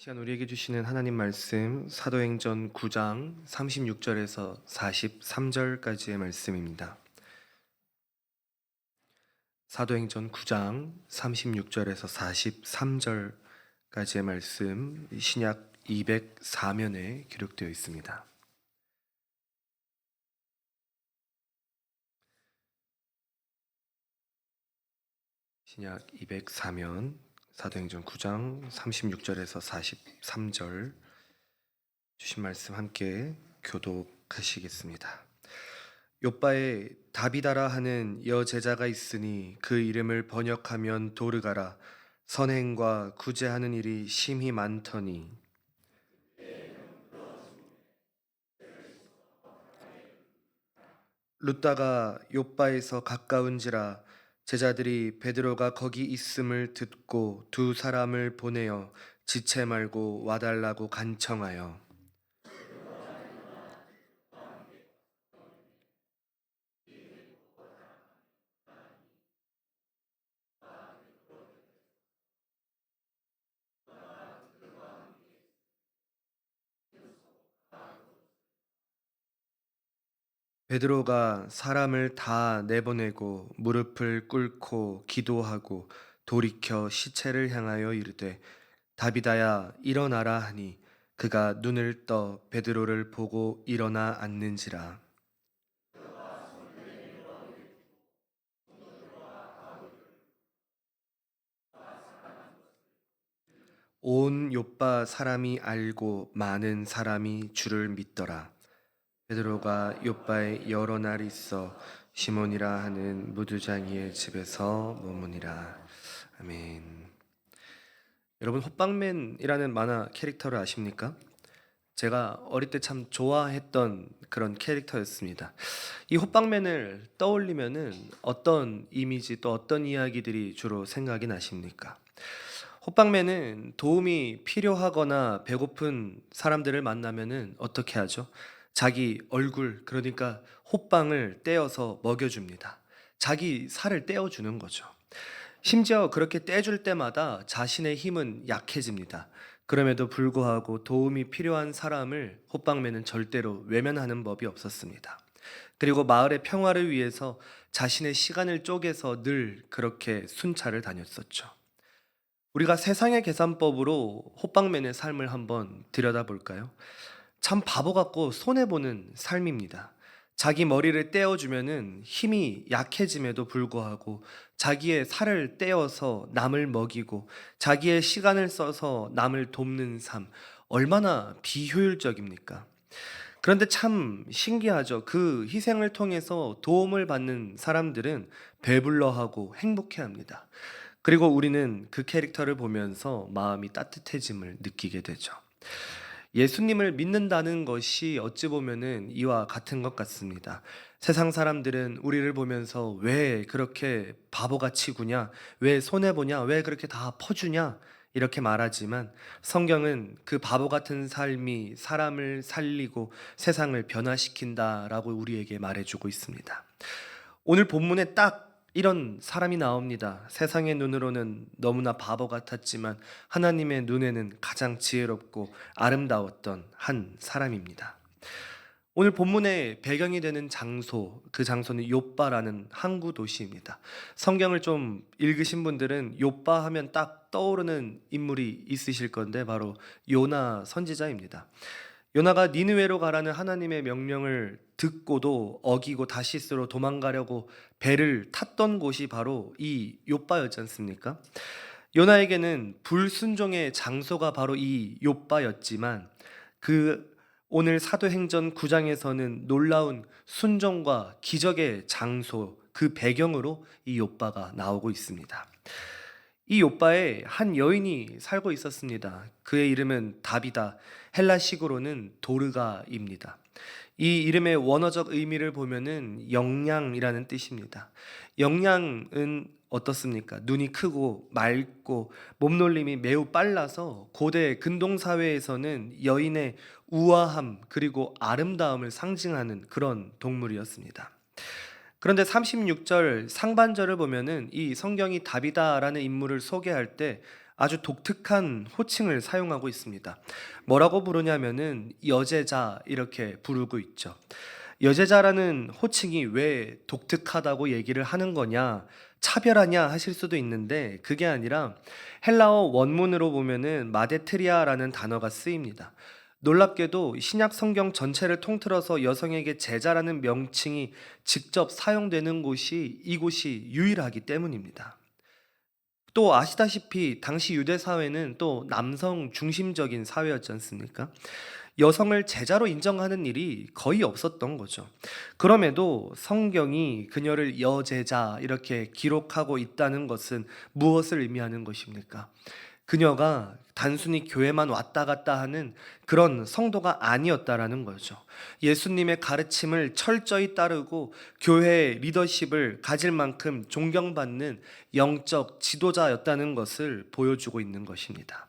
시간 우리에게 주시는 하나님 말씀 사도행전 9장 36절에서 43절까지의 말씀입니다. 사도행전 9장 36절에서 43절까지의 말씀 신약 204면에 기록되어 있습니다. 신약 204면 사도행전 9장 36절에서 43절 주신 말씀 함께 교독하시겠습니다. 욥바에 다비다라 하는 여제자가 있으니 그 이름을 번역하면 도르가라. 선행과 구제하는 일이 심히 많더니 룻다가 욥바에서 가까운지라. 제자들이 베드로가 거기 있음을 듣고 두 사람을 보내어 지체 말고 와달라고 간청하여 베드로가 사람을 다 내보내고 무릎을 꿇고 기도하고 돌이켜 시체를 향하여 이르되 다비다야 일어나라 하니 그가 눈을 떠 베드로를 보고 일어나 앉는지라. 온 욥바 사람이 알고 많은 사람이 주를 믿더라. 베드로가 욥바에 여러 날 있어 시몬이라 하는 무두장이의 집에서 머무니라. 아멘. 여러분 호빵맨이라는 만화 캐릭터를 아십니까? 제가 어릴 때 참 좋아했던 그런 캐릭터였습니다. 이 호빵맨을 떠올리면은 어떤 이미지 또 어떤 이야기들이 주로 생각이 나십니까? 호빵맨은 도움이 필요하거나 배고픈 사람들을 만나면은 어떻게 하죠? 자기 얼굴, 그러니까 호빵을 떼어서 먹여줍니다. 자기 살을 떼어주는 거죠. 심지어 그렇게 떼줄 때마다 자신의 힘은 약해집니다. 그럼에도 불구하고 도움이 필요한 사람을 호빵맨은 절대로 외면하는 법이 없었습니다. 그리고 마을의 평화를 위해서 자신의 시간을 쪼개서 늘 그렇게 순찰을 다녔었죠. 우리가 세상의 계산법으로 호빵맨의 삶을 한번 들여다볼까요? 참 바보 같고 손해보는 삶입니다. 자기 머리를 떼어주면은 힘이 약해짐에도 불구하고 자기의 살을 떼어서 남을 먹이고 자기의 시간을 써서 남을 돕는 삶, 얼마나 비효율적입니까? 그런데 참 신기하죠. 그 희생을 통해서 도움을 받는 사람들은 배불러하고 행복해합니다. 그리고 우리는 그 캐릭터를 보면서 마음이 따뜻해짐을 느끼게 되죠. 예수님을 믿는다는 것이 어찌 보면은 이와 같은 것 같습니다. 세상 사람들은 우리를 보면서 왜 그렇게 바보같이 구냐? 왜 손해보냐? 왜 그렇게 다 퍼주냐? 이렇게 말하지만 성경은 그 바보 같은 삶이 사람을 살리고 세상을 변화시킨다라고 우리에게 말해주고 있습니다. 오늘 본문에 딱 이런 사람이 나옵니다. 세상의 눈으로는 너무나 바보 같았지만 하나님의 눈에는 가장 지혜롭고 아름다웠던 한 사람입니다. 오늘 본문의 배경이 되는 장소, 그 장소는 욥바라는 항구 도시입니다. 성경을 좀 읽으신 분들은 욥바 하면 딱 떠오르는 인물이 있으실 건데 바로 요나 선지자입니다. 요나가 니느웨로 가라는 하나님의 명령을 듣고도 어기고 다시스로 도망가려고 배를 탔던 곳이 바로 이 욥바였지 않습니까? 요나에게는 불순종의 장소가 바로 이 욥바였지만 그 오늘 사도행전 9장에서는 놀라운 순종과 기적의 장소, 그 배경으로 이 욥바가 나오고 있습니다. 이 욥바에 한 여인이 살고 있었습니다. 그의 이름은 다비다, 헬라식으로는 도르가입니다. 이 이름의 원어적 의미를 보면은 영양이라는 뜻입니다. 영양은 어떻습니까? 눈이 크고 맑고 몸놀림이 매우 빨라서 고대 근동 사회에서는 여인의 우아함 그리고 아름다움을 상징하는 그런 동물이었습니다. 그런데 36절 상반절을 보면은 이 성경이 다비다라는 인물을 소개할 때 아주 독특한 호칭을 사용하고 있습니다. 뭐라고 부르냐면은 여제자 이렇게 부르고 있죠. 여제자라는 호칭이 왜 독특하다고 얘기를 하는 거냐, 차별하냐 하실 수도 있는데 그게 아니라 헬라어 원문으로 보면은 마데트리아라는 단어가 쓰입니다. 놀랍게도 신약 성경 전체를 통틀어서 여성에게 제자라는 명칭이 직접 사용되는 곳이 이곳이 유일하기 때문입니다. 또 아시다시피 당시 유대 사회는 또 남성 중심적인 사회였지 않습니까? 여성을 제자로 인정하는 일이 거의 없었던 거죠. 그럼에도 성경이 그녀를 여제자 이렇게 기록하고 있다는 것은 무엇을 의미하는 것입니까? 그녀가 단순히 교회만 왔다 갔다 하는 그런 성도가 아니었다라는 거죠. 예수님의 가르침을 철저히 따르고 교회의 리더십을 가질 만큼 존경받는 영적 지도자였다는 것을 보여주고 있는 것입니다.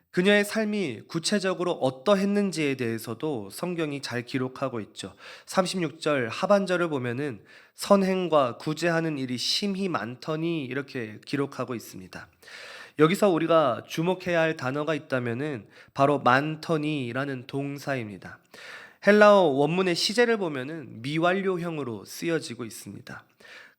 그녀의 삶이 구체적으로 어떠했는지에 대해서도 성경이 잘 기록하고 있죠. 36절 하반절을 보면은 선행과 구제하는 일이 심히 많더니 이렇게 기록하고 있습니다. 여기서 우리가 주목해야 할 단어가 있다면은 바로 많더니라는 동사입니다. 헬라어 원문의 시제를 보면은 미완료형으로 쓰여지고 있습니다.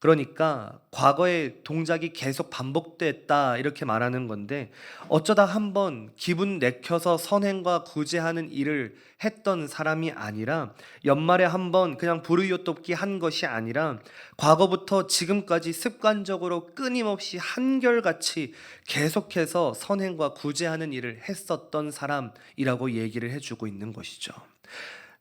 그러니까 과거의 동작이 계속 반복됐다 이렇게 말하는 건데, 어쩌다 한번 기분 내켜서 선행과 구제하는 일을 했던 사람이 아니라, 연말에 한번 그냥 불의요톱기 한 것이 아니라 과거부터 지금까지 습관적으로 끊임없이 한결같이 계속해서 선행과 구제하는 일을 했었던 사람이라고 얘기를 해주고 있는 것이죠.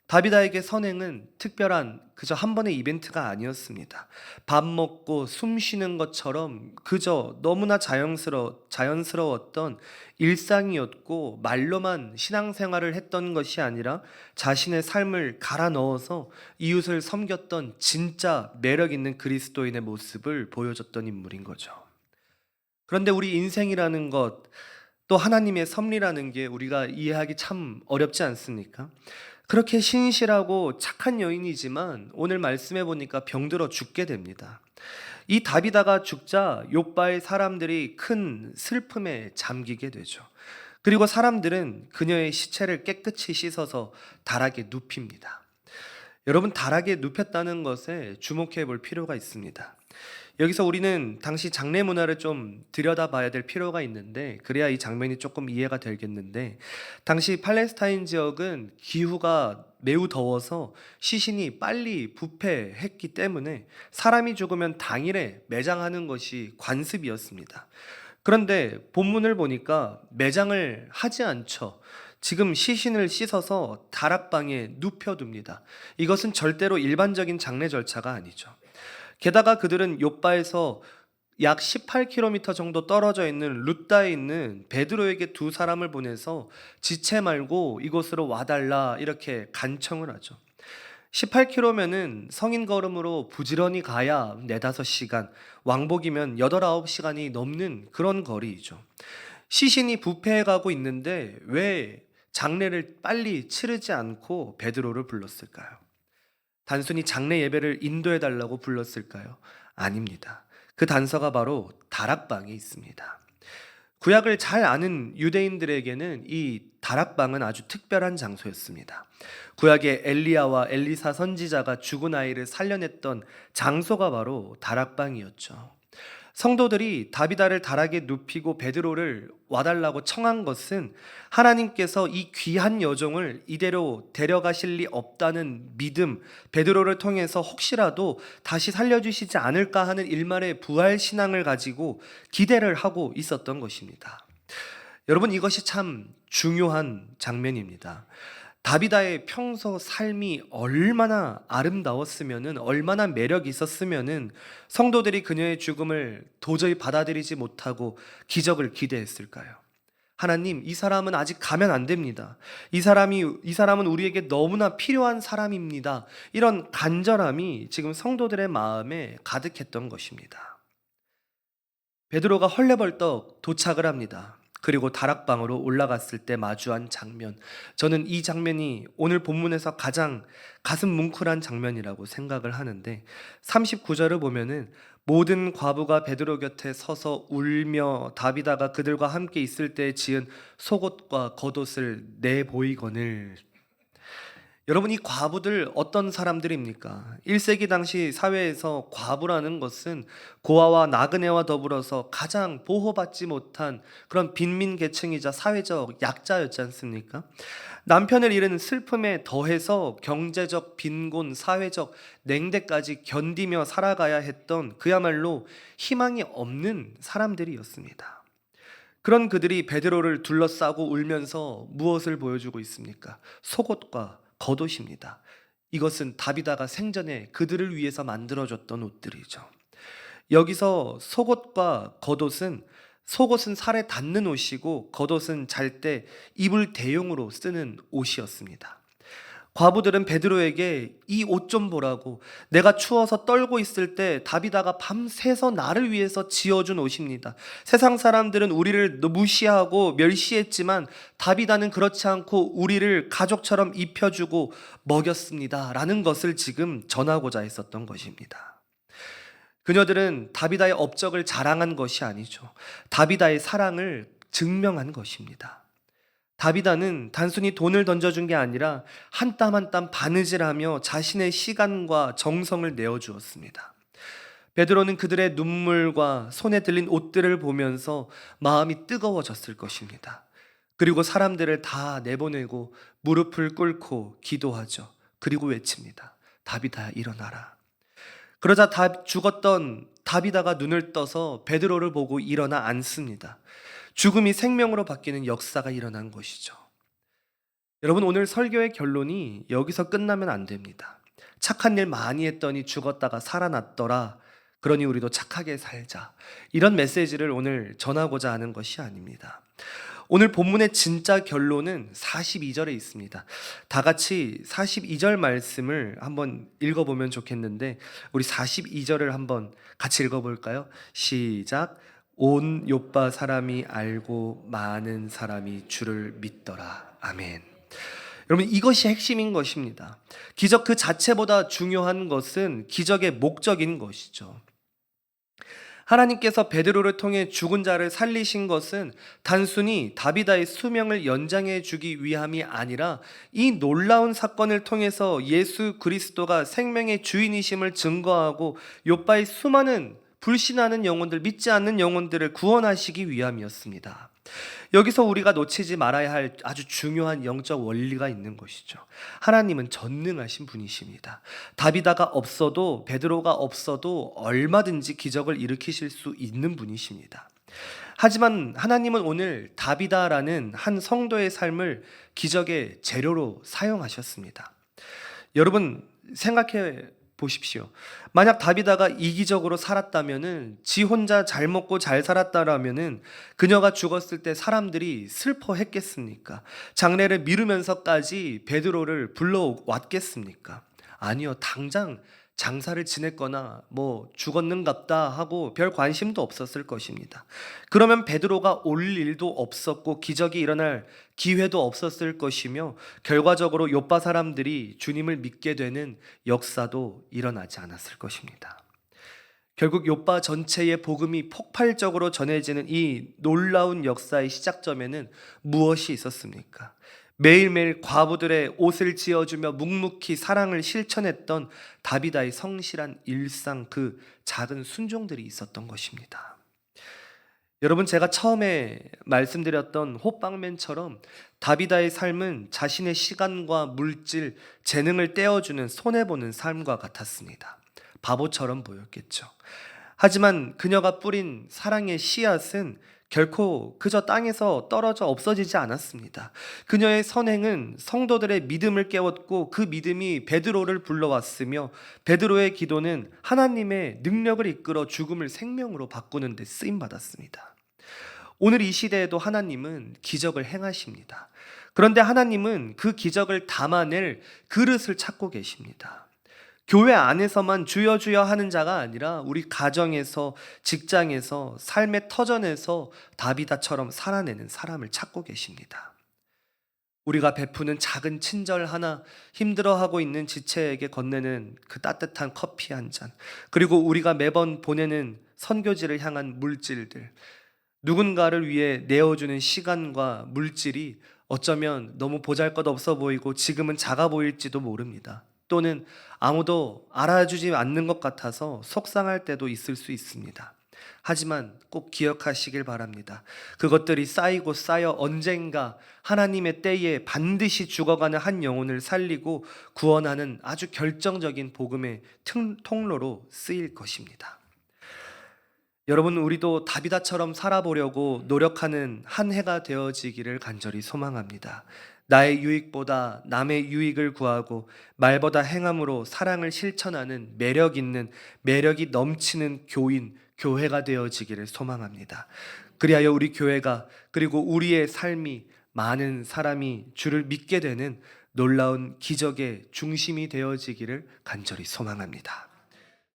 다비다에게 선행은 특별한 그저 한 번의 이벤트가 아니었습니다. 밥 먹고 숨 쉬는 것처럼 그저 너무나 자연스러웠던 일상이었고, 말로만 신앙생활을 했던 것이 아니라 자신의 삶을 갈아 넣어서 이웃을 섬겼던 진짜 매력 있는 그리스도인의 모습을 보여줬던 인물인 거죠. 그런데 우리 인생이라는 것, 또 하나님의 섭리라는 게 우리가 이해하기 참 어렵지 않습니까? 그렇게 신실하고 착한 여인이지만 오늘 말씀해 보니까 병들어 죽게 됩니다. 이 다비다가 죽자 욥바의 사람들이 큰 슬픔에 잠기게 되죠. 그리고 사람들은 그녀의 시체를 깨끗이 씻어서 다락에 눕힙니다. 여러분, 다락에 눕혔다는 것에 주목해 볼 필요가 있습니다. 여기서 우리는 당시 장례 문화를 좀 들여다봐야 될 필요가 있는데, 그래야 이 장면이 조금 이해가 되겠는데, 당시 팔레스타인 지역은 기후가 매우 더워서 시신이 빨리 부패했기 때문에 사람이 죽으면 당일에 매장하는 것이 관습이었습니다. 그런데 본문을 보니까 매장을 하지 않죠. 지금 시신을 씻어서 다락방에 눕혀둡니다. 이것은 절대로 일반적인 장례 절차가 아니죠. 게다가 그들은 욥바에서 약 18km 정도 떨어져 있는 룻다에 있는 베드로에게 두 사람을 보내서 지체 말고 이곳으로 와달라 이렇게 간청을 하죠. 18km면은 성인 걸음으로 부지런히 가야 4-5시간, 왕복이면 8-9시간이 넘는 그런 거리이죠. 시신이 부패해 가고 있는데 왜 장례를 빨리 치르지 않고 베드로를 불렀을까요? 단순히 장례 예배를 인도해 달라고 불렀을까요? 아닙니다. 그 단서가 바로 다락방에 있습니다. 구약을 잘 아는 유대인들에게는 이 다락방은 아주 특별한 장소였습니다. 구약의 엘리야와 엘리사 선지자가 죽은 아이를 살려냈던 장소가 바로 다락방이었죠. 성도들이 다비다를 다락에 눕히고 베드로를 와달라고 청한 것은 하나님께서 이 귀한 여종을 이대로 데려가실 리 없다는 믿음, 베드로를 통해서 혹시라도 다시 살려주시지 않을까 하는 일말의 부활 신앙을 가지고 기대를 하고 있었던 것입니다. 여러분, 이것이 참 중요한 장면입니다. 다비다의 평소 삶이 얼마나 아름다웠으면은, 얼마나 매력이 있었으면은 성도들이 그녀의 죽음을 도저히 받아들이지 못하고 기적을 기대했을까요? 하나님, 이 사람은 아직 가면 안 됩니다. 이 사람은 우리에게 너무나 필요한 사람입니다. 이런 간절함이 지금 성도들의 마음에 가득했던 것입니다. 베드로가 헐레벌떡 도착을 합니다. 그리고 다락방으로 올라갔을 때 마주한 장면, 저는 이 장면이 오늘 본문에서 가장 가슴 뭉클한 장면이라고 생각을 하는데, 39절을 보면은 모든 과부가 베드로 곁에 서서 울며 다비다가 그들과 함께 있을 때 지은 속옷과 겉옷을 내보이거늘. 여러분, 이 과부들 어떤 사람들입니까? 1세기 당시 사회에서 과부라는 것은 고아와 나그네와 더불어서 가장 보호받지 못한 그런 빈민 계층이자 사회적 약자였지 않습니까? 남편을 잃은 슬픔에 더해서 경제적 빈곤, 사회적 냉대까지 견디며 살아가야 했던 그야말로 희망이 없는 사람들이었습니다. 그런 그들이 베드로를 둘러싸고 울면서 무엇을 보여주고 있습니까? 속옷과 겉옷입니다. 이것은 다비다가 생전에 그들을 위해서 만들어줬던 옷들이죠. 여기서 속옷과 겉옷은, 속옷은 살에 닿는 옷이고 겉옷은 잘 때 이불 대용으로 쓰는 옷이었습니다. 과부들은 베드로에게 이 옷 좀 보라고, 내가 추워서 떨고 있을 때 다비다가 밤새서 나를 위해서 지어준 옷입니다. 세상 사람들은 우리를 무시하고 멸시했지만 다비다는 그렇지 않고 우리를 가족처럼 입혀주고 먹였습니다 라는 것을 지금 전하고자 했었던 것입니다. 그녀들은 다비다의 업적을 자랑한 것이 아니죠. 다비다의 사랑을 증명한 것입니다. 다비다는 단순히 돈을 던져준 게 아니라 한 땀 한 땀 바느질하며 자신의 시간과 정성을 내어주었습니다. 베드로는 그들의 눈물과 손에 들린 옷들을 보면서 마음이 뜨거워졌을 것입니다. 그리고 사람들을 다 내보내고 무릎을 꿇고 기도하죠. 그리고 외칩니다. 다비다야, 일어나라. 그러자 죽었던 다비다가 눈을 떠서 베드로를 보고 일어나 앉습니다. 죽음이 생명으로 바뀌는 역사가 일어난 것이죠. 여러분, 오늘 설교의 결론이 여기서 끝나면 안 됩니다. 착한 일 많이 했더니 죽었다가 살아났더라, 그러니 우리도 착하게 살자, 이런 메시지를 오늘 전하고자 하는 것이 아닙니다. 오늘 본문의 진짜 결론은 42절에 있습니다. 다 같이 42절 말씀을 한번 읽어보면 좋겠는데, 우리 42절을 한번 같이 읽어볼까요? 시작. 온 요빠 사람이 알고 많은 사람이 주를 믿더라. 아멘. 여러분, 이것이 핵심인 것입니다. 기적 그 자체보다 중요한 것은 기적의 목적인 것이죠. 하나님께서 베드로를 통해 죽은 자를 살리신 것은 단순히 다비다의 수명을 연장해 주기 위함이 아니라 이 놀라운 사건을 통해서 예수 그리스도가 생명의 주인이심을 증거하고 욥바의 수많은 불신하는 영혼들, 믿지 않는 영혼들을 구원하시기 위함이었습니다. 여기서 우리가 놓치지 말아야 할 아주 중요한 영적 원리가 있는 것이죠. 하나님은 전능하신 분이십니다. 다비다가 없어도, 베드로가 없어도 얼마든지 기적을 일으키실 수 있는 분이십니다. 하지만 하나님은 오늘 다비다라는 한 성도의 삶을 기적의 재료로 사용하셨습니다. 여러분, 생각해 보십시오. 만약 다비다가 이기적으로 살았다면은, 지 혼자 잘 먹고 잘 살았다라면은 그녀가 죽었을 때 사람들이 슬퍼했겠습니까? 장례를 미루면서까지 베드로를 불러왔겠습니까? 아니요. 당장 장사를 지냈거나 죽었는갑다 하고 별 관심도 없었을 것입니다. 그러면 베드로가 올 일도 없었고 기적이 일어날 기회도 없었을 것이며, 결과적으로 욥바 사람들이 주님을 믿게 되는 역사도 일어나지 않았을 것입니다. 결국 욥바 전체의 복음이 폭발적으로 전해지는 이 놀라운 역사의 시작점에는 무엇이 있었습니까? 매일매일 과부들의 옷을 지어주며 묵묵히 사랑을 실천했던 다비다의 성실한 일상, 그 작은 순종들이 있었던 것입니다. 여러분, 제가 처음에 말씀드렸던 호빵맨처럼 다비다의 삶은 자신의 시간과 물질, 재능을 떼어주는 손해보는 삶과 같았습니다. 바보처럼 보였겠죠. 하지만 그녀가 뿌린 사랑의 씨앗은 결코 그저 땅에서 떨어져 없어지지 않았습니다. 그녀의 선행은 성도들의 믿음을 깨웠고 그 믿음이 베드로를 불러왔으며, 베드로의 기도는 하나님의 능력을 이끌어 죽음을 생명으로 바꾸는 데 쓰임받았습니다. 오늘 이 시대에도 하나님은 기적을 행하십니다. 그런데 하나님은 그 기적을 담아낼 그릇을 찾고 계십니다. 교회 안에서만 주여 주여 하는 자가 아니라 우리 가정에서, 직장에서, 삶의 터전에서 다비다처럼 살아내는 사람을 찾고 계십니다. 우리가 베푸는 작은 친절 하나, 힘들어하고 있는 지체에게 건네는 그 따뜻한 커피 한 잔, 그리고 우리가 매번 보내는 선교지를 향한 물질들, 누군가를 위해 내어주는 시간과 물질이 어쩌면 너무 보잘것없어 보이고 지금은 작아 보일지도 모릅니다. 또는 아무도 알아주지 않는 것 같아서 속상할 때도 있을 수 있습니다. 하지만 꼭 기억하시길 바랍니다. 그것들이 쌓이고 쌓여 언젠가 하나님의 때에 반드시 죽어가는 한 영혼을 살리고 구원하는 아주 결정적인 복음의 통로로 쓰일 것입니다. 여러분, 우리도 다비다처럼 살아보려고 노력하는 한 해가 되어지기를 간절히 소망합니다. 나의 유익보다 남의 유익을 구하고 말보다 행함으로 사랑을 실천하는 매력 있는, 매력이 넘치는 교인, 교회가 되어지기를 소망합니다. 그리하여 우리 교회가, 그리고 우리의 삶이 많은 사람이 주를 믿게 되는 놀라운 기적의 중심이 되어지기를 간절히 소망합니다.